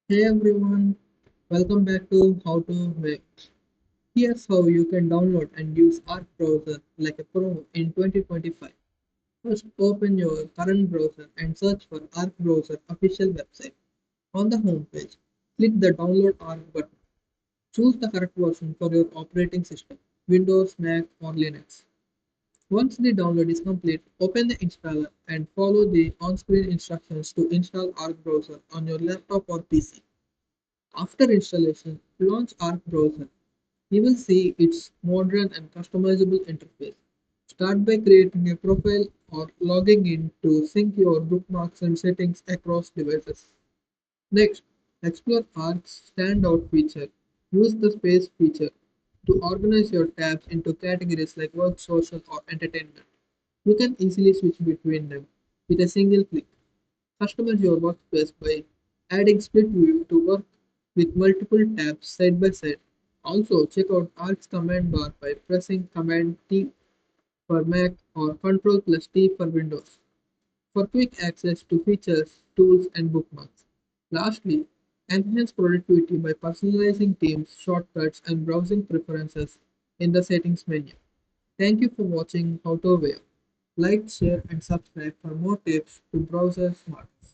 Hey everyone, welcome back to How to Web. Here's how you can download and use Arc browser like a pro in 2025. First, open your current browser and search for Arc browser official website. On the home page, click the Download Arc button. Choose the correct version for your operating system, Windows, Mac, or Linux. Once the download is complete, open the installer and follow the on-screen instructions to install Arc browser on your laptop or PC. After installation, launch Arc browser. You will see its modern and customizable interface. Start by creating a profile or logging in to sync your bookmarks and settings across devices. Next, explore Arc's standout feature. Use the space feature to organize your tabs into categories like work, social, or entertainment. You can easily switch between them with a single click. Customize your workspace by adding split view to work with multiple tabs side by side. Also, check out Arc's command bar by pressing Command T for Mac or Control plus T for Windows for quick access to features, tools, and bookmarks. Lastly, enhance productivity by personalizing themes, shortcuts, and browsing preferences in the settings menu. Thank you for watching How to Web. Like, share, and subscribe for more tips to browser smarts.